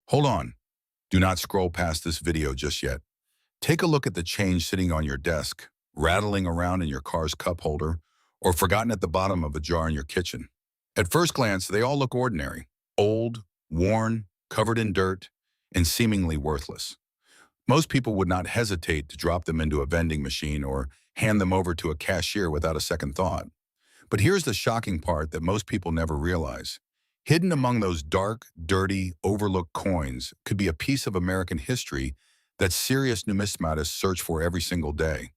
Hold on. Do not scroll past this video just yet. Take a look at the change sitting on your desk, rattling around in your car's cup holder, or forgotten at the bottom of a jar in your kitchen. At first glance, they all look ordinary, old, worn, covered in dirt, and seemingly worthless. Most people would not hesitate to drop them into a vending machine or hand them over to a cashier without a second thought. But here's the shocking part that most people never realize. Hidden among those dark, dirty, overlooked coins could be a piece of American history that serious numismatists search for every single day.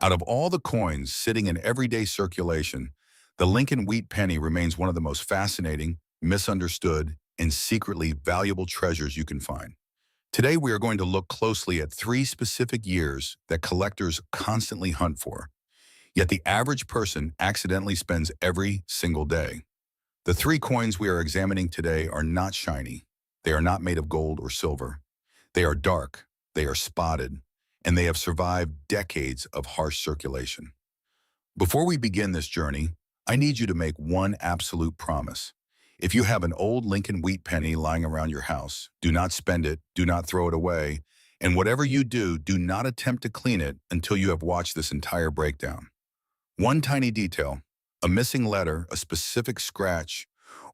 Out of all the coins sitting in everyday circulation, the Lincoln wheat penny remains one of the most fascinating, misunderstood, and secretly valuable treasures you can find. Today, we are going to look closely at three specific years that collectors constantly hunt for, yet the average person accidentally spends every single day. The three coins we are examining today are not shiny. They are not made of gold or silver. They are dark, they are spotted, and they have survived decades of harsh circulation. Before we begin this journey, I need you to make one absolute promise. If you have an old Lincoln wheat penny lying around your house, do not spend it, do not throw it away, and whatever you do, do not attempt to clean it until you have watched this entire breakdown. One tiny detail, a missing letter, a specific scratch,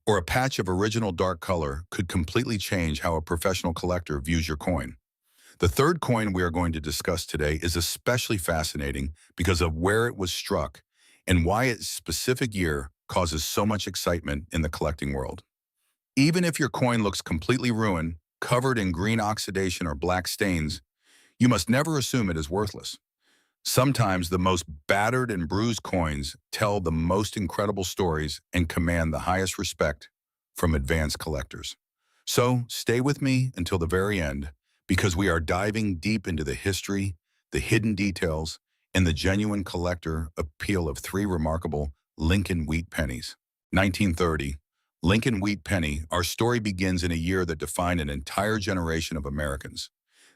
or a patch of original dark color could completely change how a professional collector views your coin. The third coin we are going to discuss today is especially fascinating because of where it was struck and why its specific year causes so much excitement in the collecting world. Even if your coin looks completely ruined, covered in green oxidation or black stains, you must never assume it is worthless. Sometimes the most battered and bruised coins tell the most incredible stories and command the highest respect from advanced collectors. So stay with me until the very end because we are diving deep into the history, the hidden details, and the genuine collector appeal of three remarkable Lincoln wheat pennies. 1930, Lincoln wheat penny, our story begins in a year that defined an entire generation of Americans.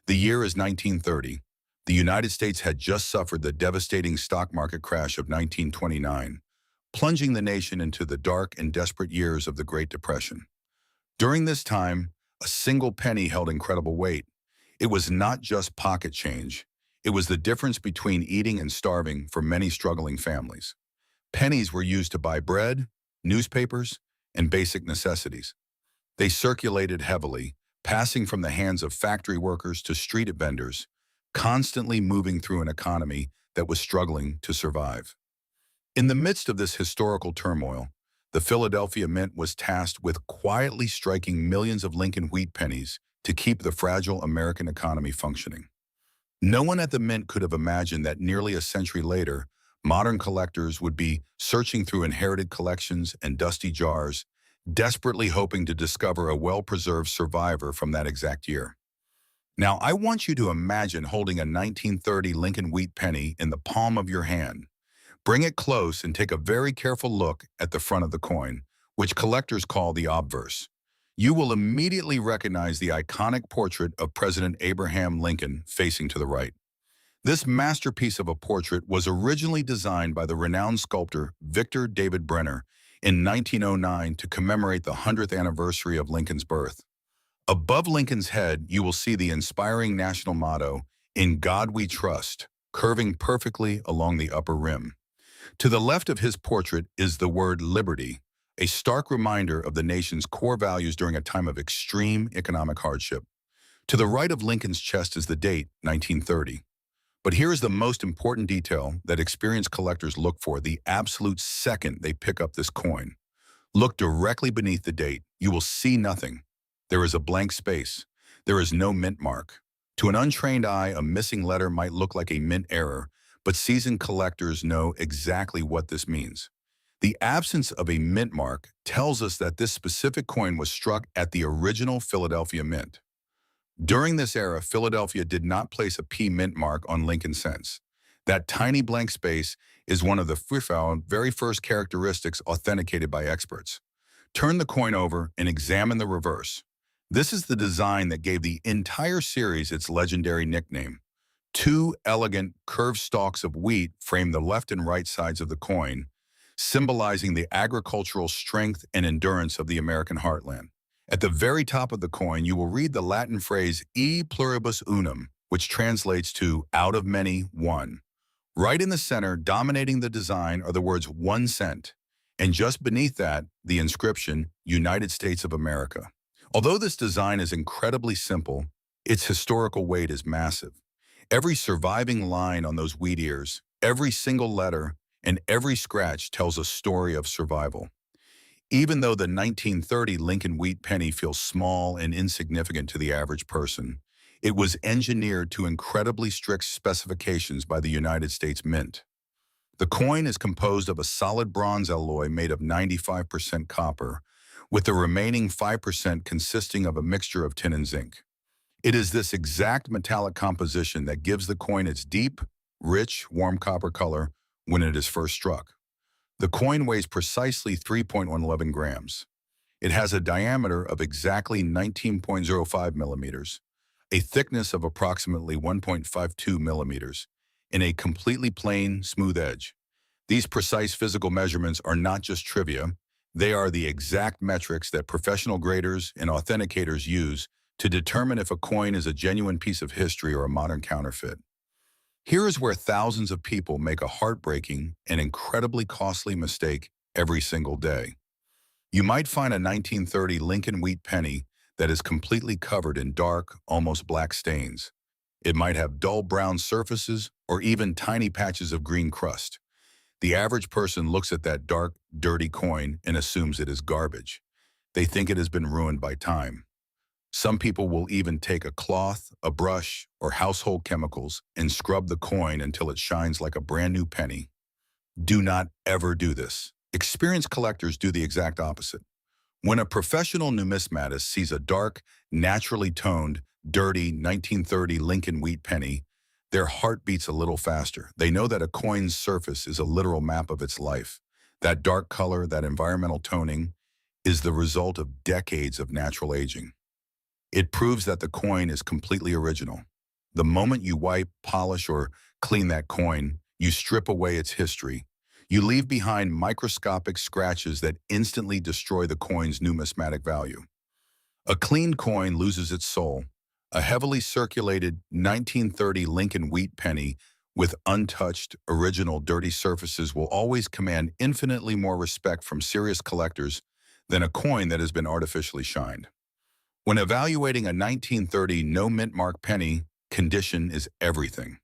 The year is 1930. The United States had just suffered the devastating stock market crash of 1929, plunging the nation into the dark and desperate years of the Great Depression. During this time, a single penny held incredible weight. It was not just pocket change. It was the difference between eating and starving for many struggling families. Pennies were used to buy bread, newspapers, and basic necessities. They circulated heavily, passing from the hands of factory workers to street vendors, constantly moving through an economy that was struggling to survive. In the midst of this historical turmoil, the Philadelphia Mint was tasked with quietly striking millions of Lincoln wheat pennies to keep the fragile American economy functioning. No one at the Mint could have imagined that nearly a century later, modern collectors would be searching through inherited collections and dusty jars, desperately hoping to discover a well-preserved survivor from that exact year. Now, I want you to imagine holding a 1930 Lincoln wheat penny in the palm of your hand. Bring it close and take a very careful look at the front of the coin, which collectors call the obverse. You will immediately recognize the iconic portrait of President Abraham Lincoln facing to the right. This masterpiece of a portrait was originally designed by the renowned sculptor Victor David Brenner in 1909 to commemorate the 100th anniversary of Lincoln's birth. Above Lincoln's head, you will see the inspiring national motto, "In God We Trust," curving perfectly along the upper rim. To the left of his portrait is the word liberty, a stark reminder of the nation's core values during a time of extreme economic hardship. To the right of Lincoln's chest is the date, 1930. But here is the most important detail that experienced collectors look for the absolute second they pick up this coin. Look directly beneath the date. You will see nothing. There is a blank space. There is no mint mark. To an untrained eye, a missing letter might look like a mint error, but seasoned collectors know exactly what this means. The absence of a mint mark tells us that this specific coin was struck at the original Philadelphia Mint. During this era, Philadelphia did not place a P mint mark on Lincoln cents. That tiny blank space is one of the very first characteristics authenticated by experts. Turn the coin over and examine the reverse. This is the design that gave the entire series its legendary nickname. Two elegant, curved stalks of wheat frame the left and right sides of the coin, symbolizing the agricultural strength and endurance of the American heartland. At the very top of the coin, you will read the Latin phrase e pluribus unum, which translates to out of many, one. Right in the center, dominating the design, are the words 1 cent. And just beneath that, the inscription, United States of America. Although this design is incredibly simple, its historical weight is massive. Every surviving line on those wheat ears, every single letter, and every scratch tells a story of survival. Even though the 1930 Lincoln wheat penny feels small and insignificant to the average person, it was engineered to incredibly strict specifications by the United States Mint. The coin is composed of a solid bronze alloy made of 95% copper, with the remaining 5% consisting of a mixture of tin and zinc. It is this exact metallic composition that gives the coin its deep, rich, warm copper color when it is first struck. The coin weighs precisely 3.111 grams. It has a diameter of exactly 19.05 millimeters, a thickness of approximately 1.52 millimeters, and a completely plain, smooth edge. These precise physical measurements are not just trivia, they are the exact metrics that professional graders and authenticators use to determine if a coin is a genuine piece of history or a modern counterfeit. Here is where thousands of people make a heartbreaking and incredibly costly mistake every single day. You might find a 1930 Lincoln wheat penny that is completely covered in dark, almost black stains. It might have dull brown surfaces or even tiny patches of green crust. The average person looks at that dark, dirty coin and assumes it is garbage. They think it has been ruined by time. Some people will even take a cloth, a brush, or household chemicals and scrub the coin until it shines like a brand new penny. Do not ever do this. Experienced collectors do the exact opposite. When a professional numismatist sees a dark, naturally toned, dirty 1930 Lincoln wheat penny, their heart beats a little faster. They know that a coin's surface is a literal map of its life. That dark color, that environmental toning, is the result of decades of natural aging. It proves that the coin is completely original. The moment you wipe, polish, or clean that coin, you strip away its history. You leave behind microscopic scratches that instantly destroy the coin's numismatic value. A clean coin loses its soul. A heavily circulated 1930 Lincoln wheat penny with untouched, original, dirty surfaces will always command infinitely more respect from serious collectors than a coin that has been artificially shined. When evaluating a 1930 no mint mark penny, condition is everything.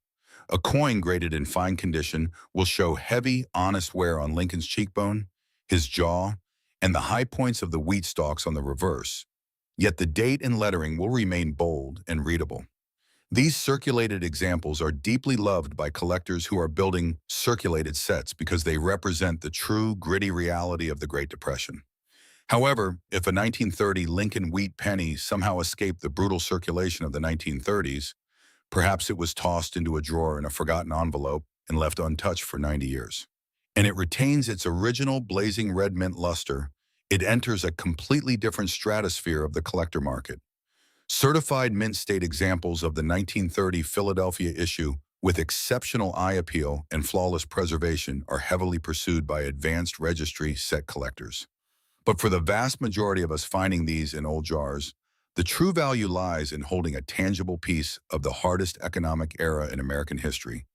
A coin graded in fine condition will show heavy, honest wear on Lincoln's cheekbone, his jaw, and the high points of the wheat stalks on the reverse. Yet the date and lettering will remain bold and readable. These circulated examples are deeply loved by collectors who are building circulated sets because they represent the true, gritty reality of the Great Depression. However, if a 1930 Lincoln wheat penny somehow escaped the brutal circulation of the 1930s, perhaps it was tossed into a drawer in a forgotten envelope and left untouched for 90 years. And it retains its original blazing red mint luster, it enters a completely different stratosphere of the collector market. Certified mint state examples of the 1930 Philadelphia issue with exceptional eye appeal and flawless preservation are heavily pursued by advanced registry set collectors. But for the vast majority of us finding these in old jars, the true value lies in holding a tangible piece of the hardest economic era in American history.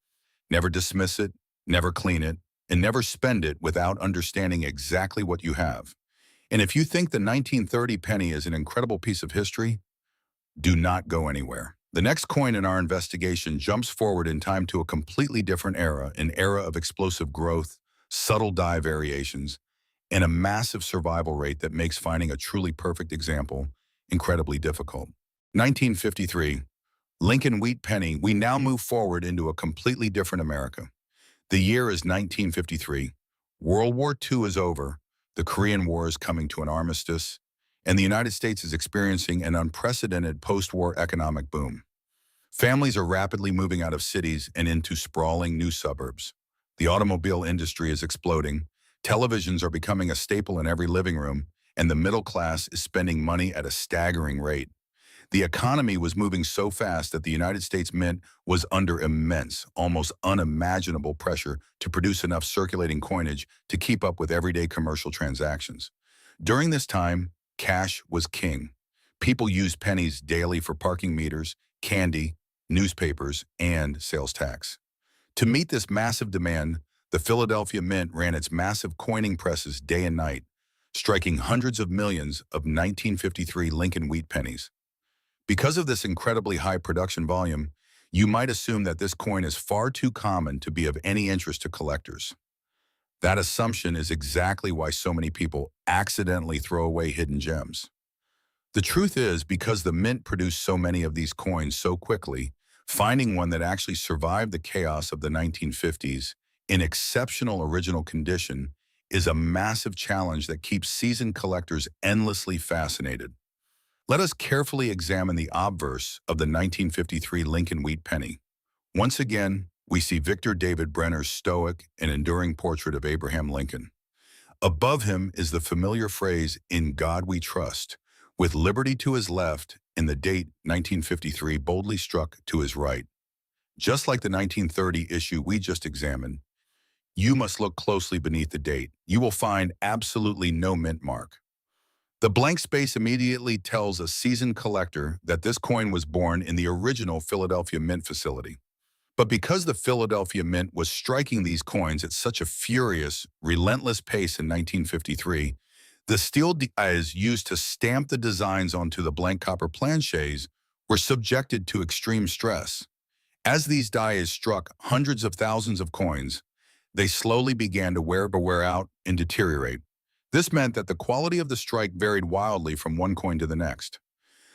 Never dismiss it, never clean it, and never spend it without understanding exactly what you have. And if you think the 1930 penny is an incredible piece of history, do not go anywhere. The next coin in our investigation jumps forward in time to a completely different era, an era of explosive growth, subtle die variations, and a massive survival rate that makes finding a truly perfect example incredibly difficult. 1953, Lincoln wheat penny. We now move forward into a completely different America. The year is 1953. World War II is over. The Korean War is coming to an armistice, and the United States is experiencing an unprecedented post-war economic boom. Families are rapidly moving out of cities and into sprawling new suburbs. The automobile industry is exploding. Televisions are becoming a staple in every living room, and the middle class is spending money at a staggering rate. The economy was moving so fast that the United States Mint was under immense, almost unimaginable pressure to produce enough circulating coinage to keep up with everyday commercial transactions. During this time, cash was king. People used pennies daily for parking meters, candy, newspapers, and sales tax. To meet this massive demand, the Philadelphia Mint ran its massive coining presses day and night, striking hundreds of millions of 1953 Lincoln wheat pennies. Because of this incredibly high production volume, you might assume that this coin is far too common to be of any interest to collectors. That assumption is exactly why so many people accidentally throw away hidden gems. The truth is, because the mint produced so many of these coins so quickly, finding one that actually survived the chaos of the 1950s in exceptional original condition is a massive challenge that keeps seasoned collectors endlessly fascinated. Let us carefully examine the obverse of the 1953 Lincoln wheat penny. Once again, we see Victor David Brenner's stoic and enduring portrait of Abraham Lincoln. Above him is the familiar phrase, "In God we trust," with liberty to his left and the date 1953 boldly struck to his right. Just like the 1930 issue we just examined, you must look closely beneath the date. You will find absolutely no mint mark. The blank space immediately tells a seasoned collector that this coin was born in the original Philadelphia Mint facility. But because the Philadelphia Mint was striking these coins at such a furious, relentless pace in 1953, the steel dies used to stamp the designs onto the blank copper planchets were subjected to extreme stress. As these dies struck hundreds of thousands of coins, they slowly began to wear out and deteriorate. This meant that the quality of the strike varied wildly from one coin to the next.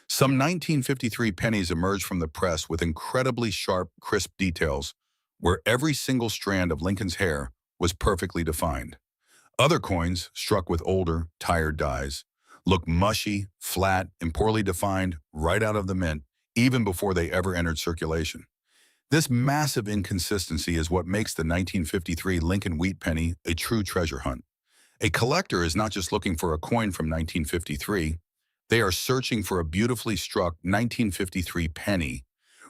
Some 1953 pennies emerged from the press with incredibly sharp, crisp details, where every single strand of Lincoln's hair was perfectly defined. Other coins, struck with older, tired dies, looked mushy, flat, and poorly defined right out of the mint, even before they ever entered circulation. This massive inconsistency is what makes the 1953 Lincoln wheat penny a true treasure hunt. A collector is not just looking for a coin from 1953, they are searching for a beautifully struck 1953 penny,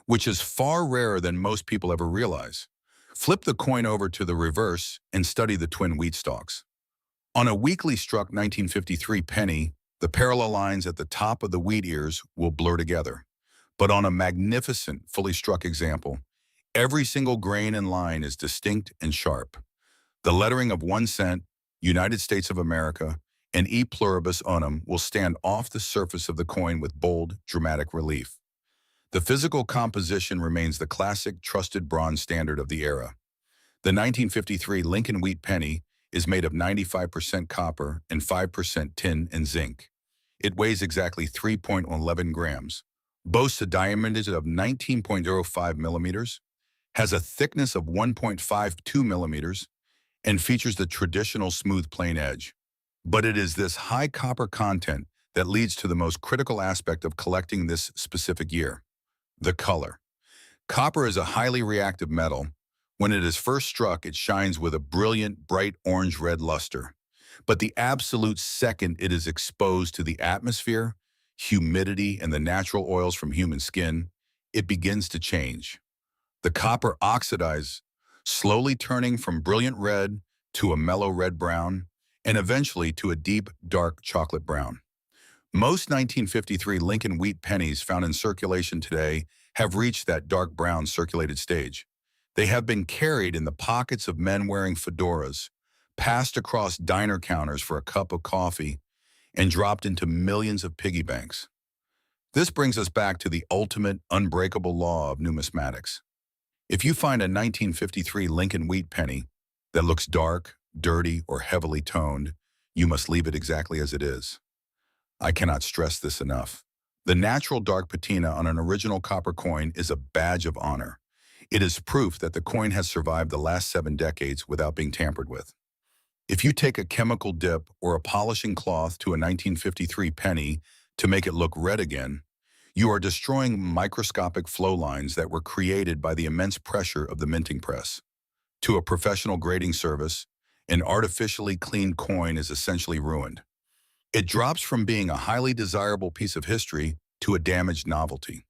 which is far rarer than most people ever realize. Flip the coin over to the reverse and study the twin wheat stalks. On a weakly struck 1953 penny, the parallel lines at the top of the wheat ears will blur together. But on a magnificent, fully struck example, every single grain and line is distinct and sharp. The lettering of 1 cent, United States of America, and E pluribus unum will stand off the surface of the coin with bold, dramatic relief. The physical composition remains the classic, trusted bronze standard of the era. The 1953 Lincoln wheat penny is made of 95% copper and 5% tin and zinc. It weighs exactly 3.11 grams, boasts a diameter of 19.05 millimeters, has a thickness of 1.52 millimeters, and features the traditional smooth plain edge. But it is this high copper content that leads to the most critical aspect of collecting this specific year: the color. Copper is a highly reactive metal. When it is first struck, it shines with a brilliant, bright orange-red luster. But the absolute second it is exposed to the atmosphere, humidity, and the natural oils from human skin, it begins to change. The copper oxidizes, slowly turning from brilliant red to a mellow red-brown, and eventually to a deep, dark chocolate brown. Most 1953 Lincoln wheat pennies found in circulation today have reached that dark brown circulated stage. They have been carried in the pockets of men wearing fedoras, passed across diner counters for a cup of coffee, and dropped into millions of piggy banks. This brings us back to the ultimate, unbreakable law of numismatics. If you find a 1953 Lincoln wheat penny that looks dark, dirty, or heavily toned, you must leave it exactly as it is. I cannot stress this enough. The natural dark patina on an original copper coin is a badge of honor. It is proof that the coin has survived the last 7 decades without being tampered with. If you take a chemical dip or a polishing cloth to a 1953 penny to make it look red again, you are destroying microscopic flow lines that were created by the immense pressure of the minting press. To a professional grading service, an artificially cleaned coin is essentially ruined. It drops from being a highly desirable piece of history to a damaged novelty.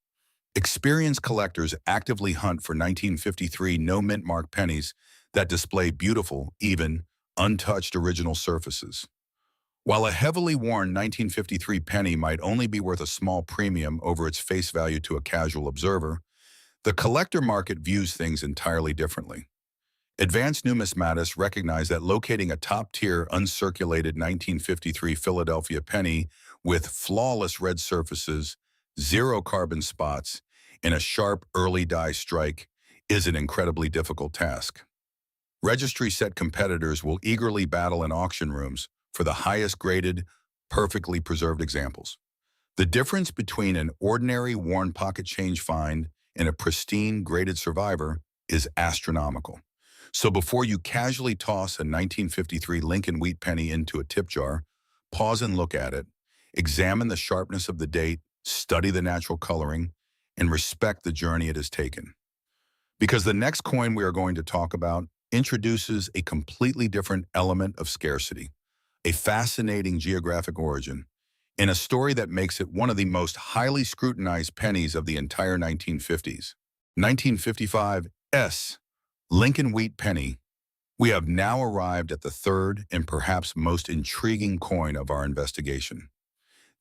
Experienced collectors actively hunt for 1953 no-mint mark pennies that display beautiful, even, untouched original surfaces. While a heavily worn 1953 penny might only be worth a small premium over its face value to a casual observer, the collector market views things entirely differently. Advanced numismatists recognize that locating a top-tier uncirculated 1953 Philadelphia penny with flawless red surfaces, zero carbon spots, and a sharp early dye strike is an incredibly difficult task. Registry-set competitors will eagerly battle in auction rooms for the highest-graded, perfectly preserved examples. The difference between an ordinary worn pocket change find and a pristine graded survivor is astronomical. So before you casually toss a 1953 Lincoln wheat penny into a tip jar, pause and look at it, examine the sharpness of the date, study the natural coloring, and respect the journey it has taken. Because the next coin we are going to talk about introduces a completely different element of scarcity, a fascinating geographic origin, in a story that makes it one of the most highly scrutinized pennies of the entire 1950s. 1955 S. Lincoln Wheat Penny. We have now arrived at the third and perhaps most intriguing coin of our investigation.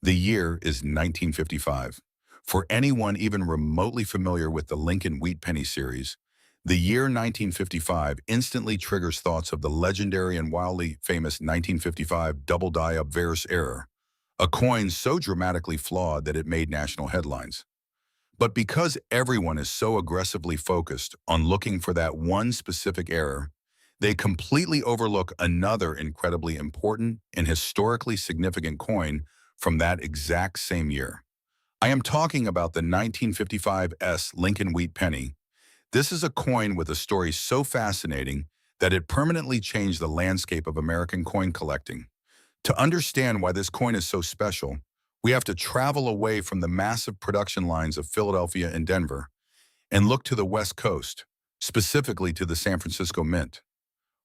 The year is 1955. For anyone even remotely familiar with the Lincoln Wheat Penny series, the year 1955 instantly triggers thoughts of the legendary and wildly famous 1955 double die-up Verus error, a coin so dramatically flawed that it made national headlines. But because everyone is so aggressively focused on looking for that one specific error, they completely overlook another incredibly important and historically significant coin from that exact same year. I am talking about the 1955 S. Lincoln Wheat Penny. This is a coin with a story so fascinating that it permanently changed the landscape of American coin collecting. To understand why this coin is so special, we have to travel away from the massive production lines of Philadelphia and Denver and look to the West Coast, specifically to the San Francisco Mint.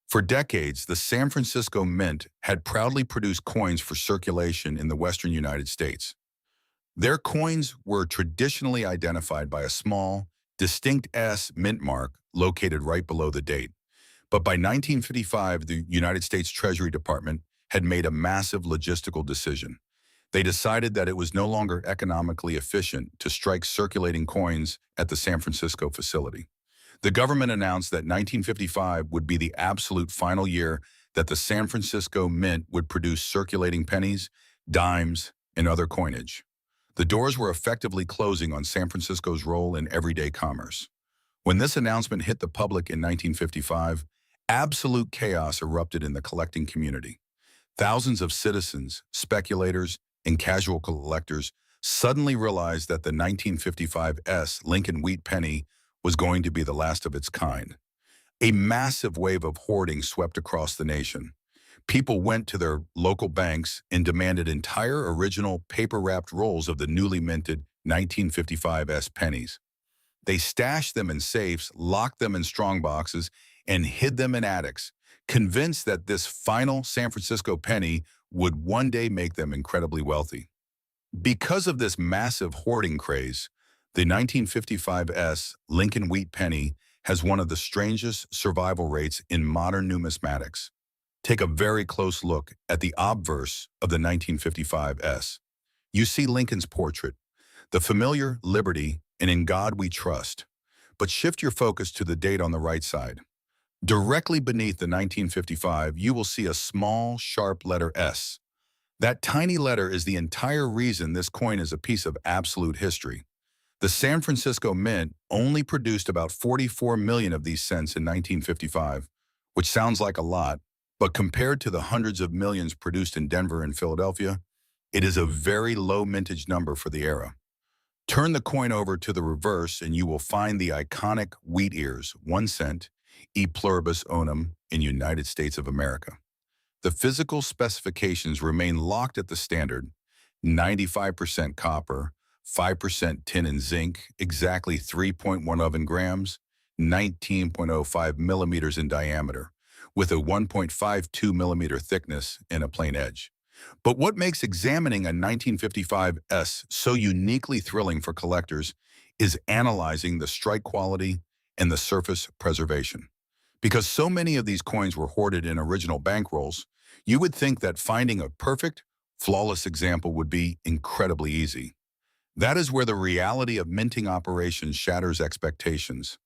For decades, the San Francisco Mint had proudly produced coins for circulation in the western United States. Their coins were traditionally identified by a small, distinct S mint mark located right below the date. But by 1955, the United States Treasury Department had made a massive logistical decision. They decided that it was no longer economically efficient to strike circulating coins at the San Francisco facility. The government announced that 1955 would be the absolute final year that the San Francisco Mint would produce circulating pennies, dimes, and other coinage. The doors were effectively closing on San Francisco's role in everyday commerce. When this announcement hit the public in 1955, absolute chaos erupted in the collecting community. Thousands of citizens, speculators, and casual collectors suddenly realized that the 1955 S. Lincoln Wheat Penny was going to be the last of its kind. A massive wave of hoarding swept across the nation. People went to their local banks and demanded entire original paper-wrapped rolls of the newly minted 1955 S pennies. They stashed them in safes, locked them in strong boxes, and hid them in attics, convinced that this final San Francisco penny would one day make them incredibly wealthy. Because of this massive hoarding craze, the 1955 S. Lincoln Wheat Penny has one of the strangest survival rates in modern numismatics. Take a very close look at the obverse of the 1955 S. You see Lincoln's portrait, the familiar Liberty and In God We Trust. But shift your focus to the date on the right side. Directly beneath the 1955, you will see a small, sharp letter S. That tiny letter is the entire reason this coin is a piece of absolute history. The San Francisco Mint only produced about 44 million of these cents in 1955, which sounds like a lot, but compared to the hundreds of millions produced in Denver and Philadelphia, it is a very low mintage number for the era. Turn the coin over to the reverse and you will find the iconic wheat ears, 1 cent, e pluribus unum in United States of America. The physical specifications remain locked at the standard, 95% copper, 5% tin and zinc, exactly 3.17 grams, 19.05 millimeters in diameter, with a 1.52 millimeter thickness and a plain edge. But what makes examining a 1955 S so uniquely thrilling for collectors is analyzing the strike quality and the surface preservation. Because so many of these coins were hoarded in original bankrolls, You would think that finding a perfect, flawless example would be incredibly easy. That is where the reality of minting operations shatters expectations.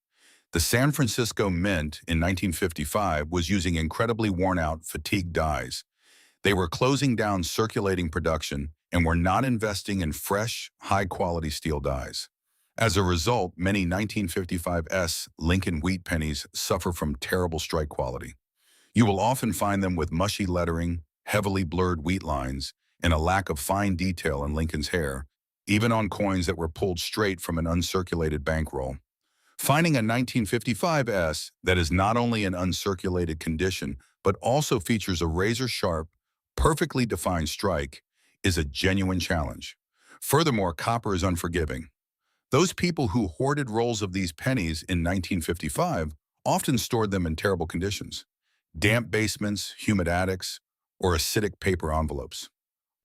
The San Francisco Mint in 1955 was using incredibly worn-out, fatigued dies. They were closing down circulating production and were not investing in fresh, high-quality steel dies. As a result, many 1955s Lincoln wheat pennies suffer from terrible strike quality. You will often find them with mushy lettering, heavily blurred wheat lines, and a lack of fine detail in Lincoln's hair, even on coins that were pulled straight from an uncirculated bankroll. Finding a 1955s that is not only in uncirculated condition, but also features a razor-sharp, perfectly defined strike is a genuine challenge. Furthermore, copper is unforgiving. Those people who hoarded rolls of these pennies in 1955 often stored them in terrible conditions: damp basements, humid attics, or acidic paper envelopes.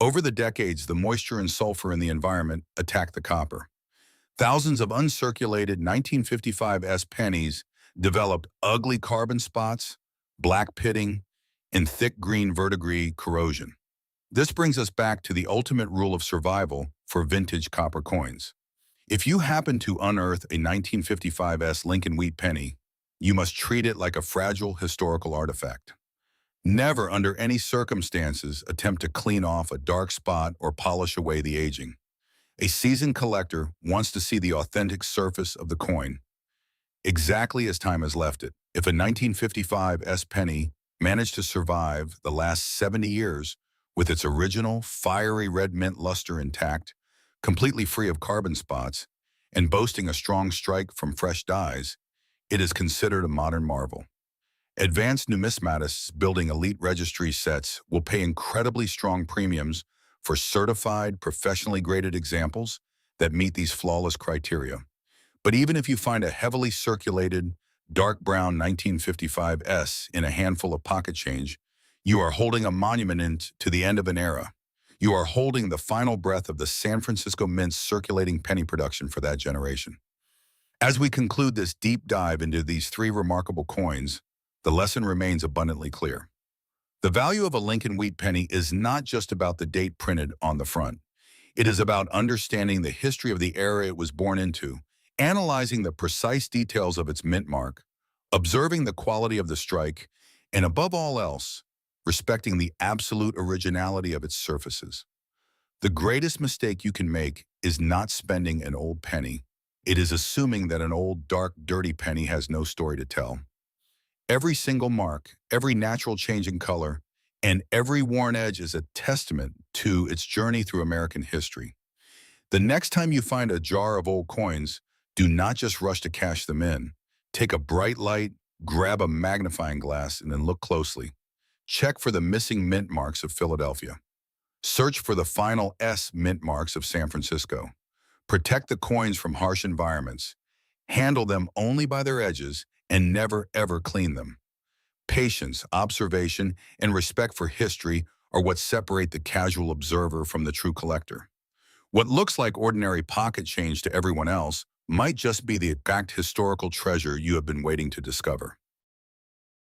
Over the decades, the moisture and sulfur in the environment attacked the copper. Thousands of uncirculated 1955s pennies developed ugly carbon spots, black pitting, and thick green verdigris corrosion. This brings us back to the ultimate rule of survival for vintage copper coins. If you happen to unearth a 1955s Lincoln wheat penny, you must treat it like a fragile historical artifact. Never, under any circumstances, attempt to clean off a dark spot or polish away the aging. A seasoned collector wants to see the authentic surface of the coin, exactly as time has left it. If a 1955s penny managed to survive the last 70 years with its original fiery red mint luster intact, completely free of carbon spots, and boasting a strong strike from fresh dies, it is considered a modern marvel. Advanced numismatists building elite registry sets will pay incredibly strong premiums for certified, professionally graded examples that meet these flawless criteria. But even if you find a heavily circulated, dark brown 1955s in a handful of pocket change, you are holding a monument to the end of an era. You are holding the final breath of the San Francisco Mint's circulating penny production for that generation. As we conclude this deep dive into these three remarkable coins, the lesson remains abundantly clear. The value of a Lincoln wheat penny is not just about the date printed on the front. It is about understanding the history of the era it was born into, analyzing the precise details of its mint mark, observing the quality of the strike, and above all else, respecting the absolute originality of its surfaces. The greatest mistake you can make is not spending an old penny. It is assuming that an old, dark, dirty penny has no story to tell. Every single mark, every natural change in color, and every worn edge is a testament to its journey through American history. The next time you find a jar of old coins, do not just rush to cash them in. Take a bright light, grab a magnifying glass, and then look closely. Check for the missing mint marks of Philadelphia. Search for the final S mint marks of San Francisco. Protect the coins from harsh environments. Handle them only by their edges and never ever clean them. Patience, observation, and respect for history are what separate the casual observer from the true collector. What looks like ordinary pocket change to everyone else might just be the exact historical treasure you have been waiting to discover.